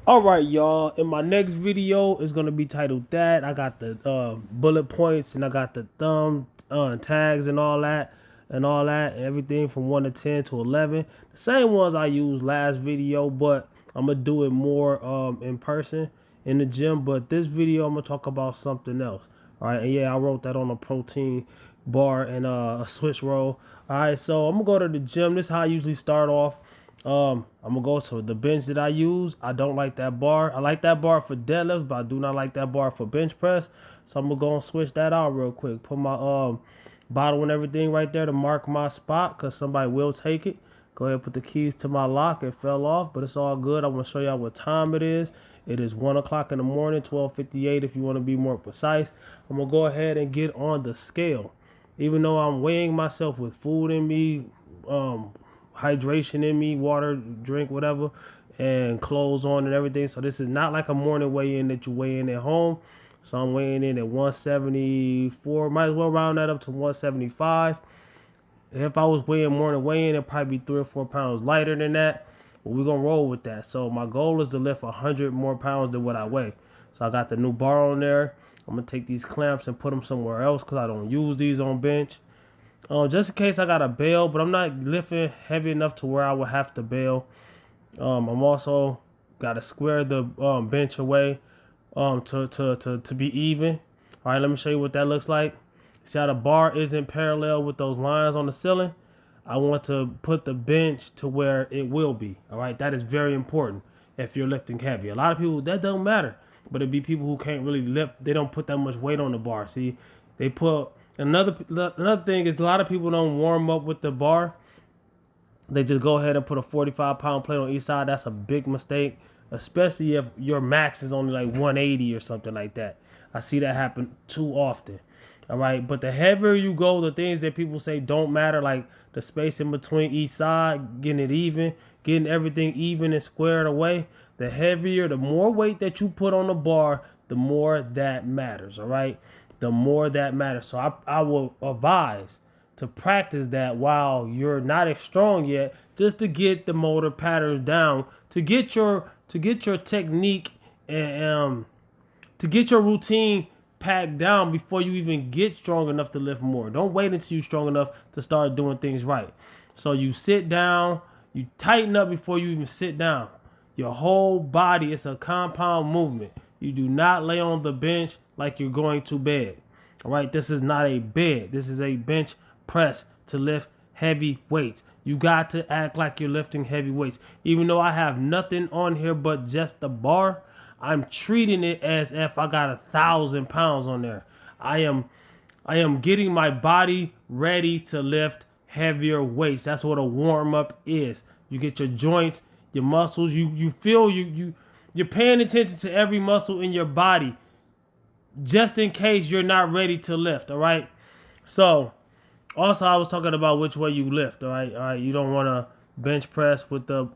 All right, y'all. In my next video, is gonna be titled that. I got the bullet points and I got the thumb tags and all that, everything from 1 to 10 to 11. The same ones I used last video, but I'm gonna do it more in person in the gym. But this video, I'm gonna talk about something else. All right, and yeah, I wrote that on a protein bar and a switch roll. All right, so I'm gonna go to the gym. This is how I usually start off. I'm gonna go to the bench that I use. I don't like that bar. I like that bar for deadlifts, but I do not like that bar for bench press. So I'm gonna go and switch that out real quick. Put my bottle and everything right there to mark my spot, cause somebody will take it. Go ahead and put the keys to my lock. It fell off, but it's all good. I want to show y'all what time it is. It is 1 o'clock in the morning, 12:58 if you want to be more precise. I'm gonna go ahead and get on the scale. Even though I'm weighing myself with food in me, um, hydration in me, water, drink, whatever, and clothes on and everything. So this is not like a morning weigh-in that you weigh in at home. So I'm weighing in at 174. Might as well round that up to 175. If I was weighing morning weigh-in, it'd probably be 3 or 4 pounds lighter than that. But we're gonna roll with that. So my goal is to lift 100 more pounds than what I weigh. So I got the new bar on there. I'm gonna take these clamps and put them somewhere else because I don't use these on bench. Just in case I got to bail, but I'm not lifting heavy enough to where I would have to bail. I'm also got to square the bench away to be even. All right, let me show you what that looks like. See how the bar isn't parallel with those lines on the ceiling? I want to put the bench to where it will be. All right, that is very important if you're lifting heavy. A lot of people, that don't matter, but it'd be people who can't really lift. They don't put that much weight on the bar. See, they put another thing is a lot of people don't warm up with the bar. They just go ahead and put a 45-pound plate on each side. That's a big mistake, especially if your max is only like 180 or something like that. I see that happen too often. All right, but the heavier you go, the things that people say don't matter, like the space in between each side, getting it even, getting everything even and squared away, the heavier, the more weight that you put on the bar, the more that matters. All right, the more that matters. So I will advise to practice that while you're not as strong yet, just to get the motor patterns down, to get your technique and to get your routine packed down before you even get strong enough to lift more. Don't wait until you're strong enough to start doing things right. So you sit down, you tighten up before you even sit down. Your whole body is a compound movement. You do not lay on the bench like you're going to bed. All right, this is not a bed. This is a bench press to lift heavy weights. You got to act like you're lifting heavy weights. Even though I have nothing on here but just the bar, I'm treating it as if I got 1,000 pounds on there. I am getting my body ready to lift heavier weights. That's what a warm up is. You get your joints, your muscles. You feel you're paying attention to every muscle in your body, just in case you're not ready to lift. All right. So also I was talking about which way you lift. All right. All right. You don't want to bench press with the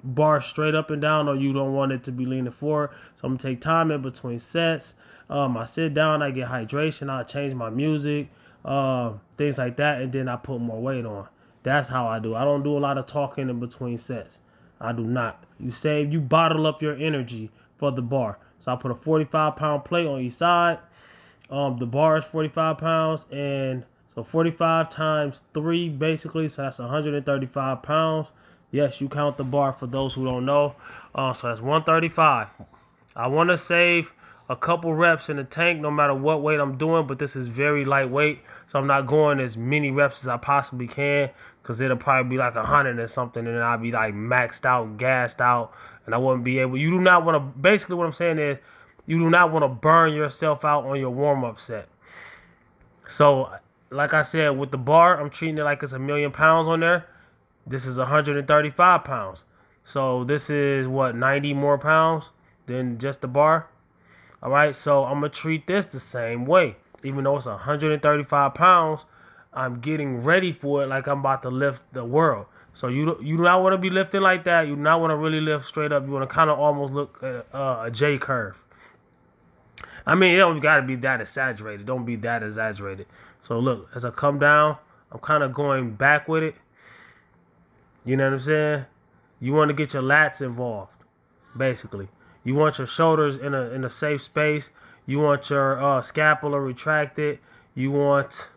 bar straight up and down, or you don't want it to be leaning forward. So I'm gonna take time in between sets. I sit down, I get hydration, I change my music, things like that, and then I put more weight on. That's how I do. I don't do a lot of talking in between sets. I do not. You bottle up your energy for the bar. So I put a 45-pound plate on each side. The bar is 45 pounds, and so 45 times 3 basically, so that's 135 pounds. Yes, you count the bar for those who don't know. So that's 135. I want to save a couple reps in the tank no matter what weight I'm doing, but this is very lightweight, so I'm not going as many reps as I possibly can, because it'll probably be like 100 or something, and then I'll be like maxed out, gassed out, and I wouldn't be able. You do not want to. Basically, what I'm saying is, you do not want to burn yourself out on your warm-up set. So, like I said, with the bar, I'm treating it like it's 1,000,000 pounds on there. This is 135 pounds. So this is what, 90 more pounds than just the bar. All right, so I'm gonna treat this the same way. Even though it's 135 pounds, I'm getting ready for it like I'm about to lift the world. So you do not want to be lifting like that. You do not want to really lift straight up. You want to kind of almost look at a J curve. I mean, it don't got to be that exaggerated. Don't be that exaggerated. So look, as I come down, I'm kind of going back with it. You know what I'm saying? You want to get your lats involved. basically. You want your shoulders in a safe space. You want your scapula retracted. You want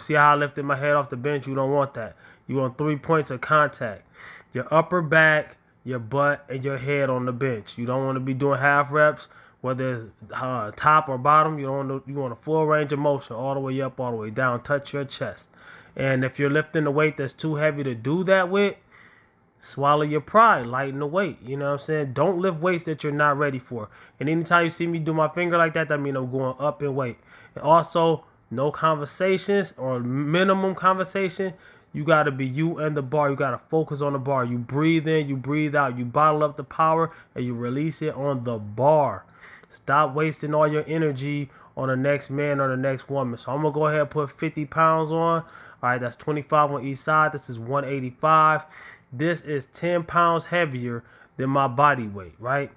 see how I lifted my head off the bench? You don't want that. You want 3 points of contact. Your upper back, your butt, and your head on the bench. You don't want to be doing half reps, whether it's top or bottom. You don't want you want a full range of motion, all the way up, all the way down. Touch your chest. And if you're lifting a weight that's too heavy to do that with, swallow your pride, lighten the weight. You know what I'm saying? Don't lift weights that you're not ready for. And anytime you see me do my finger like that, that means I'm going up in weight. And also, no conversations or minimum conversation. You got to be you and the bar. You got to focus on the bar. You breathe in, you breathe out. You bottle up the power and you release it on the bar. Stop wasting all your energy on the next man or the next woman. So I'm going to go ahead and put 50 pounds on. All right, that's 25 on each side. This is 185. This is 10 pounds heavier than my body weight, right?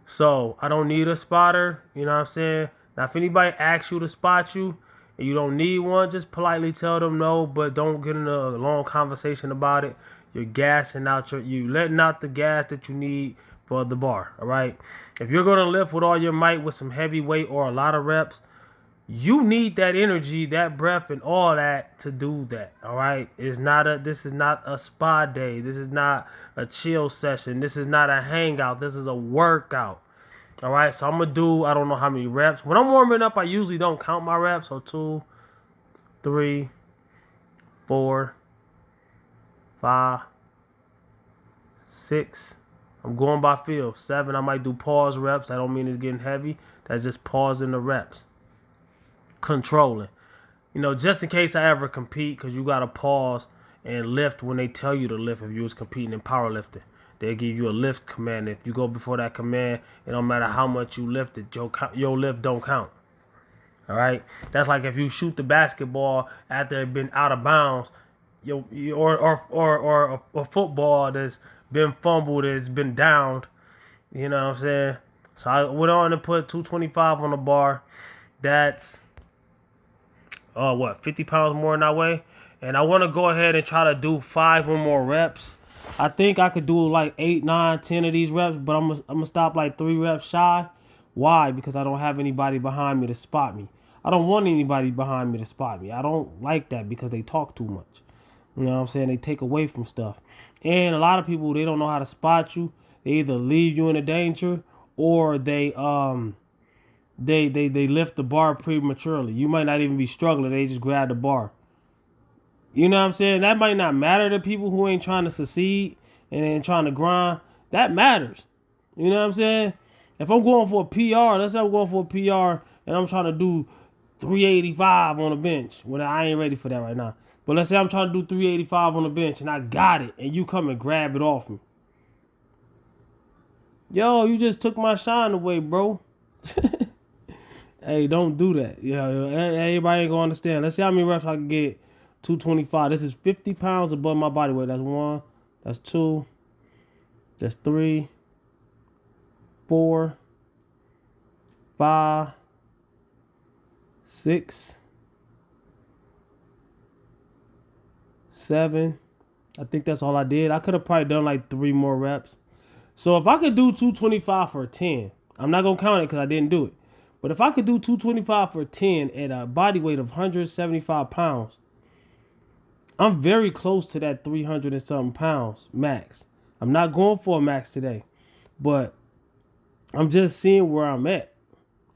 So I don't need a spotter, you know what I'm saying? Now, if anybody asks you to spot you and you don't need one, just politely tell them no, but don't get in a long conversation about it. You're gassing out you letting out the gas that you need for the bar, all right? If you're going to lift with all your might with some heavy weight or a lot of reps, you need that energy, that breath, and all that to do that. All right. This is not a spa day. This is not a chill session. This is not a hangout. This is a workout. All right. So I'm gonna do, I don't know how many reps. When I'm warming up, I usually don't count my reps. So 2, 3, 4, 5, 6. I'm going by feel. 7. I might do pause reps. That don't mean it's getting heavy. That's just pausing the reps. Controlling, you know, just in case I ever compete, because you got to pause and lift when they tell you to lift. If you was competing in powerlifting, they'll give you a lift command. If you go before that command, it don't matter how much you lifted, your lift don't count. All right, that's like if you shoot the basketball after it's been out of bounds, or a football that's been fumbled, that's been downed. You know what I'm saying? So I went on to put 225 on the bar. That's 50 pounds more in that way. And I want to go ahead and try to do 5 or more reps. I think I could do like 8, 9, 10 of these reps, but I'm gonna stop like 3 reps shy. Why? Because I don't have anybody behind me to spot me. I don't want anybody behind me to spot me. I don't like that because they talk too much. You know what I'm saying? They take away from stuff. And a lot of people, they don't know how to spot you. They either leave you in a danger or they lift the bar prematurely. You might not even be struggling. They just grab the bar. You know what I'm saying? That might not matter to people who ain't trying to succeed and ain't trying to grind. That matters. You know what I'm saying? If I'm going for a PR, let's say I'm going for a PR and I'm trying to do 385 on the bench. Well, I ain't ready for that right now. But let's say I'm trying to do 385 on the bench and I got it and you come and grab it off me. Yo, you just took my shine away, bro. Hey, don't do that. Yeah, everybody ain't gonna understand. Let's see how many reps I can get. 225. This is 50 pounds above my body weight. That's 1. That's 2. That's 3. 4. 5. 6. 7. I think that's all I did. I could have probably done like 3 more reps. So if I could do 225 for 10, I'm not gonna count it because I didn't do it. But if I could do 225 for 10 at a body weight of 175 pounds, I'm very close to that 300 and something pounds max. I'm not going for a max today, but I'm just seeing where I'm at.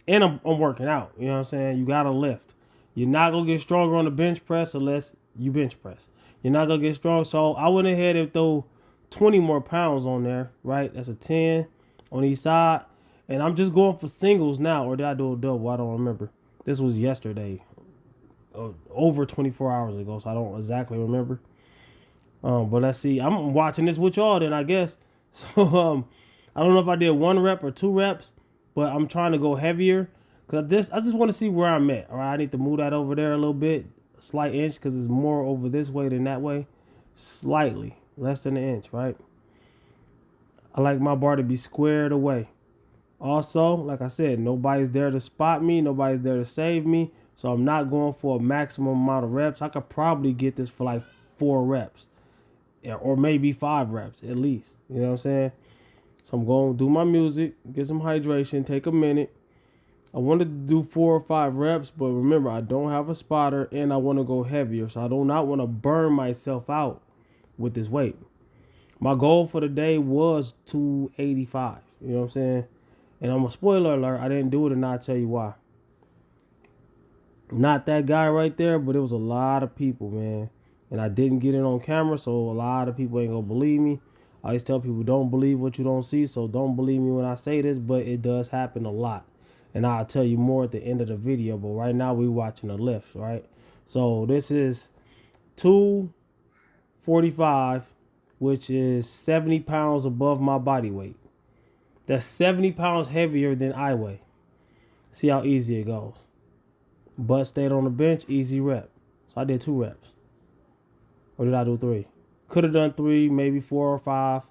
And I'm working out. You know what I'm saying? You got to lift. You're not going to get stronger on the bench press unless you bench press. You're not going to get strong. So I went ahead and throw 20 more pounds on there, right? That's a 10 on each side. And I'm just going for singles now. Or did I do a double? I don't remember. This was yesterday. Over 24 hours ago. So I don't exactly remember. But let's see. I'm watching this with y'all then, I guess. So I don't know if I did 1 rep or 2 reps. But I'm trying to go heavier. Because I just want to see where I'm at. All right, I need to move that over there a little bit. A slight inch because it's more over this way than that way. Slightly. Less than an inch, right? I like my bar to be squared away. Also, like I said, nobody's there to spot me. Nobody's there to save me. So I'm not going for a maximum amount of reps. I could probably get this for like 4 reps. Yeah, or maybe 5 reps at least. You know what I'm saying? So I'm going to do my music, get some hydration, take a minute. I wanted to do 4 or 5 reps, but remember, I don't have a spotter and I want to go heavier. So I do not want to burn myself out with this weight. My goal for the day was 285. You know what I'm saying? And I'm a spoiler alert, I didn't do it, and I'll tell you why. Not that guy right there, but it was a lot of people, man. And I didn't get it on camera, so a lot of people ain't gonna believe me. I always tell people, don't believe what you don't see, so don't believe me when I say this, but it does happen a lot. And I'll tell you more at the end of the video, but right now we're watching the lifts, right? So this is 245, which is 70 pounds above my body weight. That's 70 pounds heavier than I weigh. See how easy it goes. Butt stayed on the bench, easy rep. So I did 2 reps. Or did I do 3? Could have done 3, maybe 4 or 5.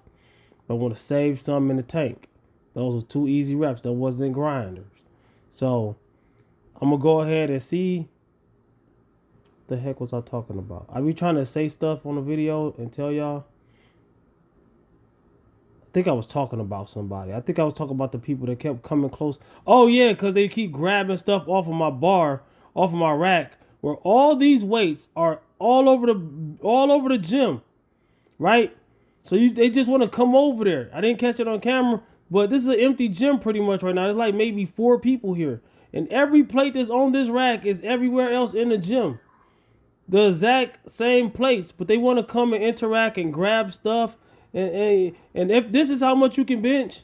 But I want to save some in the tank. Those were 2 easy reps. That wasn't grinders. So I'm going to go ahead and see. What the heck was I talking about? I be trying to say stuff on the video and tell y'all. I think I was talking about somebody. I think I was talking about the people that kept coming close. Oh yeah, because they keep grabbing stuff off of my bar, off of my rack, where all these weights are all over the gym, right? So they just want to come over there. I didn't catch it on camera, but this is an empty gym pretty much right now. There's like maybe 4 people here, and every plate that's on this rack is everywhere else in the gym. The exact same plates, but they want to come and interact and grab stuff. And if this is how much you can bench,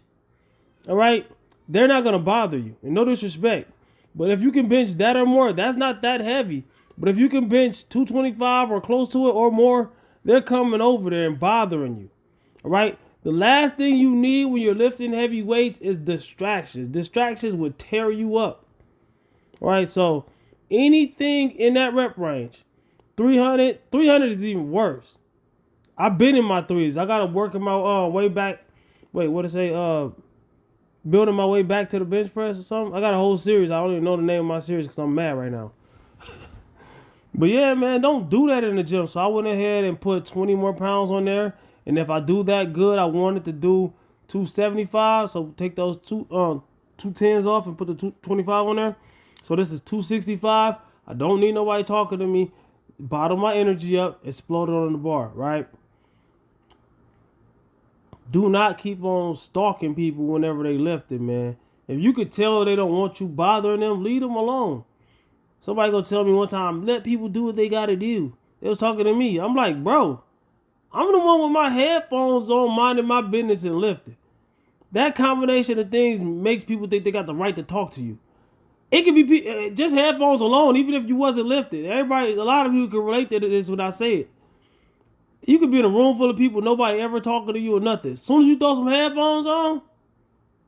all right, they're not gonna bother you. And no disrespect, but if you can bench that or more, that's not that heavy. But if you can bench 225 or close to it or more, they're coming over there and bothering you. All right. The last thing you need when you're lifting heavy weights is distractions. Distractions would tear you up. All right. So anything in that rep range, 300 is even worse. I've been in my 3s. I gotta work in my way back. Wait, what to say? Building my way back to the bench press or something. I got a whole series. I don't even know the name of my series because I'm mad right now. But yeah, man, don't do that in the gym. So I went ahead and put 20 more pounds on there. And if I do that good, I wanted to do 275. So take those two 10s off and put the 225 on there. So this is 265. I don't need nobody talking to me. Bottle my energy up, explode it on the bar, right? Do not keep on stalking people whenever they lift it, man. If you could tell they don't want you bothering them, leave them alone. Somebody gonna tell me one time, let people do what they gotta do. They was talking to me. I'm like, bro, I'm the one with my headphones on, minding my business and lifting. That combination of things makes people think they got the right to talk to you. It could be just headphones alone, even if you wasn't lifted. A lot of people can relate to this when I say it. You could be in a room full of people, nobody ever talking to you or nothing. As soon as you throw some headphones on,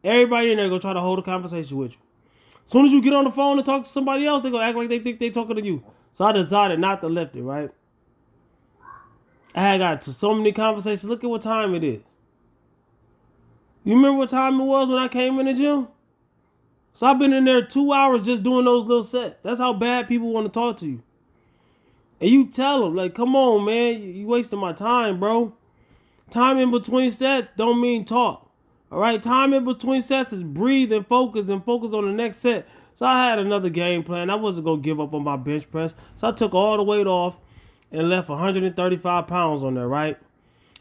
everybody in there gonna try to hold a conversation with you. As soon as you get on the phone and talk to somebody else, they gonna act like they think they talking to you. So I decided not to lift it, right? I had got to so many conversations. Look at what time it is. You remember what time it was when I came in the gym? So I've been in there 2 hours just doing those little sets. That's how bad people want to talk to you. And you tell them, like, come on, man, you wasting my time, bro. Time in between sets don't mean talk. All right, time in between sets is breathe and focus on the next set. So I had another game plan. I wasn't going to give up on my bench press. So I took all the weight off and left 135 pounds on there, right?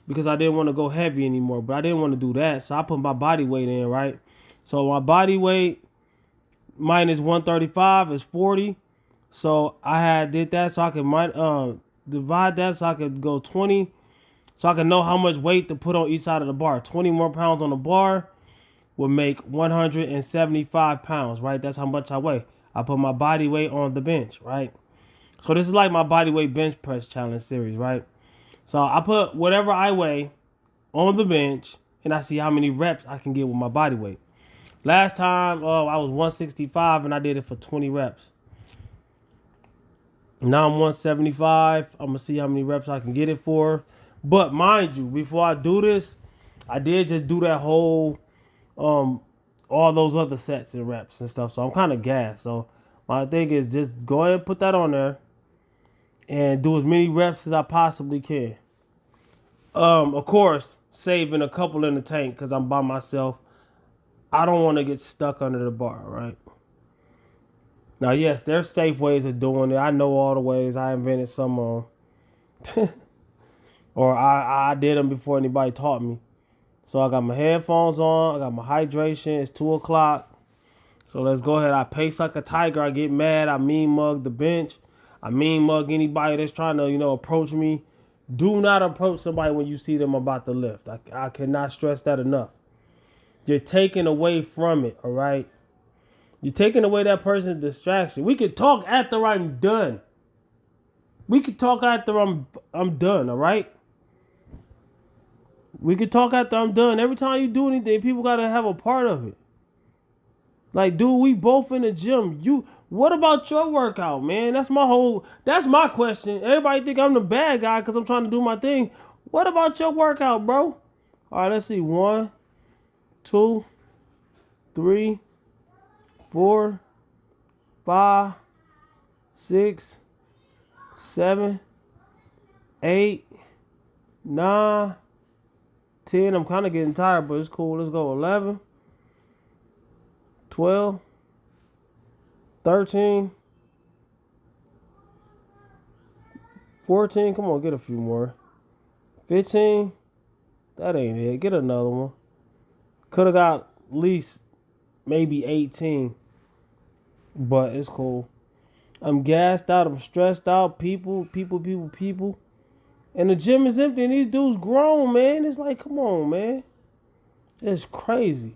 Because I didn't want to go heavy anymore, but I didn't want to do that. So I put my body weight in, right? So my body weight minus 135 is 40. So I did that so I could divide that so I could go 20. So I could know how much weight to put on each side of the bar. 20 more pounds on the bar would make 175 pounds, right? That's how much I weigh. I put my body weight on the bench, right? So this is like my body weight bench press challenge series, right? So I put whatever I weigh on the bench and I see how many reps I can get with my body weight. Last time I was 165 and I did it for 20 reps. Now I'm 175. I'm going to see how many reps I can get it for. But mind you, before I do this, I did just do that whole, all those other sets and reps and stuff. So I'm kind of gassed. So my thing is just go ahead and put that on there and do as many reps as I possibly can. Of course, saving a couple in the tank because I'm by myself. I don't want to get stuck under the bar, right? Now, yes, there's safe ways of doing it. I know all the ways. I invented some of them. Or I did them before anybody taught me. So I got my headphones on. I got my hydration. It's 2 o'clock. So let's go ahead. I pace like a tiger. I get mad. I mean mug the bench. I mean mug anybody that's trying to, approach me. Do not approach somebody when you see them about to lift. I cannot stress that enough. You're taking away from it, all right? You're taking away that person's distraction. We could talk after I'm done. We could talk after I'm done, all right? We could talk after I'm done. Every time you do anything, people got to have a part of it. Like, dude, we both in the gym. What about your workout, man? That's my question. Everybody think I'm the bad guy because I'm trying to do my thing. What about your workout, bro? All right, let's see. 1, 2, 3, 4, 5, 6, 7, 8, 9, 10. I'm kind of getting tired, but it's cool. Let's go. 11, 12, 13, 14. Come on, get a few more. 15. That ain't it. Get another one. Could have got at least maybe 18. But it's cool. I'm gassed out. I'm stressed out. People. And the gym is empty and these dudes grown, man. It's like, come on, man. It's crazy.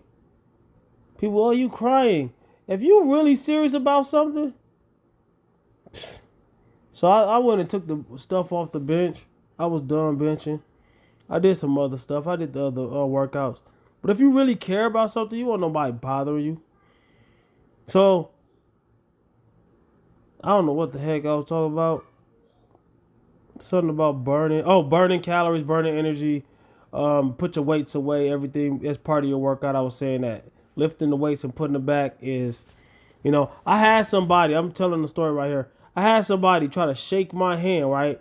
People, are you crying? If you really serious about something. So I went and took the stuff off the bench. I was done benching. I did some other stuff. I did the other workouts. But if you really care about something, you want nobody bothering you. So, I don't know what the heck I was talking about. Something about burning calories, burning energy. Put your weights away. Everything as part of your workout. I was saying that lifting the weights and putting it back is, I had somebody. I'm telling the story right here. I had somebody try to shake my hand. Right.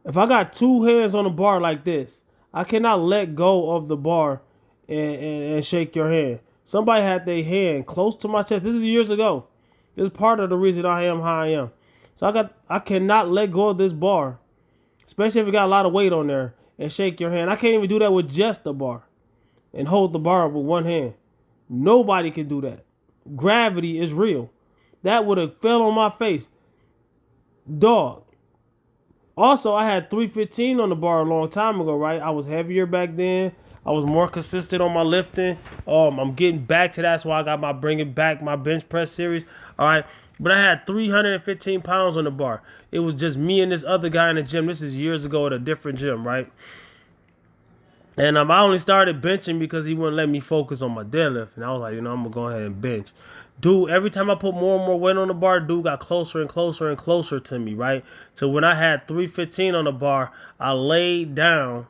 If I got 2 hands on the bar like this, I cannot let go of the bar and shake your hand. Somebody had their hand close to my chest. This is years ago. This is part of the reason I am how I am. So I cannot let go of this bar, especially if it got a lot of weight on there, and shake your hand. I can't even do that with just the bar and hold the bar up with one hand. Nobody can do that. Gravity is real. That would have fell on my face. Dog. Also, I had 315 on the bar a long time ago, right? I was heavier back then. I was more consistent on my lifting. I'm getting back to that. That's why I got bringing back my bench press series. All right. But I had 315 pounds on the bar. It was just me and this other guy in the gym. This is years ago at a different gym, right? And I only started benching because he wouldn't let me focus on my deadlift. And I was like, I'm going to go ahead and bench. Dude, every time I put more and more weight on the bar, dude got closer and closer and closer to me, right? So when I had 315 on the bar, I laid down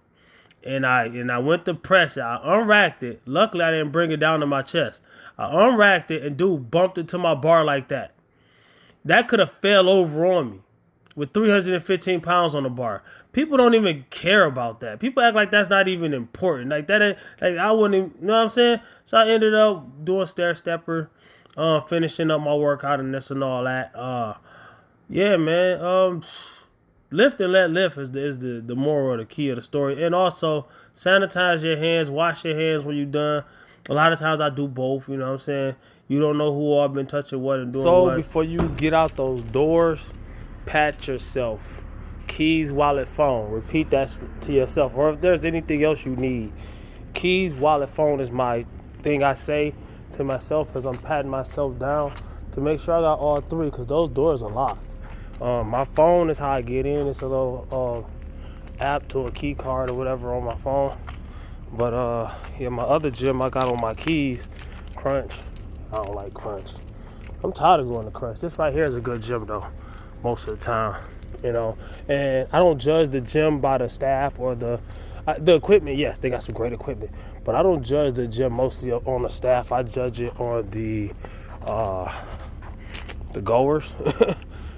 and I went to press it. I unracked it. Luckily, I didn't bring it down to my chest. I unracked it and dude bumped it to my bar like that. That could have fell over on me with 315 pounds on the bar. People don't even care about that. People act like that's not even important. Like that, I wouldn't even, you know what I'm saying? So I ended up doing stair stepper, finishing up my workout and this and all that. Yeah, man. Lift and let lift is the moral or the key of the story. And also sanitize your hands, wash your hands when you're done. A lot of times I do both, you know what I'm saying? You don't know who I've been touching what and doing what. So before you get out those doors, pat yourself. Keys, wallet, phone. Repeat that to yourself. Or if there's anything else you need. Keys, wallet, phone is my thing I say to myself as I'm patting myself down to make sure I got all 3 because those doors are locked. My phone is how I get in. It's a little app to a key card or whatever on my phone. But yeah, my other gym I got on my keys, Crunch. I don't like Crunch. I'm tired of going to Crunch. This right here is a good gym though, most of the time, And I don't judge the gym by the staff or the equipment. Yes, they got some great equipment, but I don't judge the gym mostly on the staff. I judge it on the goers,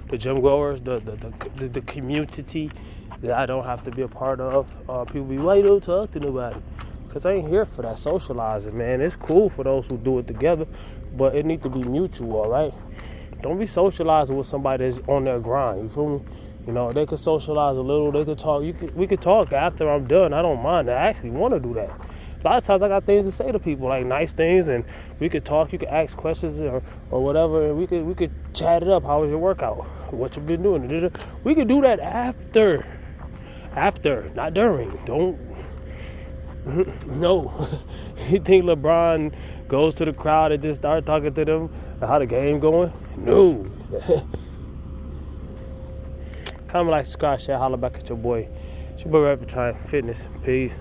the gym goers, the community that I don't have to be a part of. People be like, don't talk to nobody. Because I ain't here for that socializing, man. It's cool for those who do it together, but it needs to be mutual, all right? Don't be socializing with somebody that's on their grind, you feel me? You know, they could socialize a little, they could talk. We could talk after I'm done. I don't mind. I actually want to do that. A lot of times I got things to say to people, like nice things, and we could talk. You could ask questions or whatever, and we could chat it up. How was your workout? What you been doing? We could do that after, not during. Don't. No. You think LeBron goes to the crowd and just start talking to them about how the game going? No. Comment, like, subscribe, share, holler back at your boy. It's your boy Rapping Time Fitness. Peace.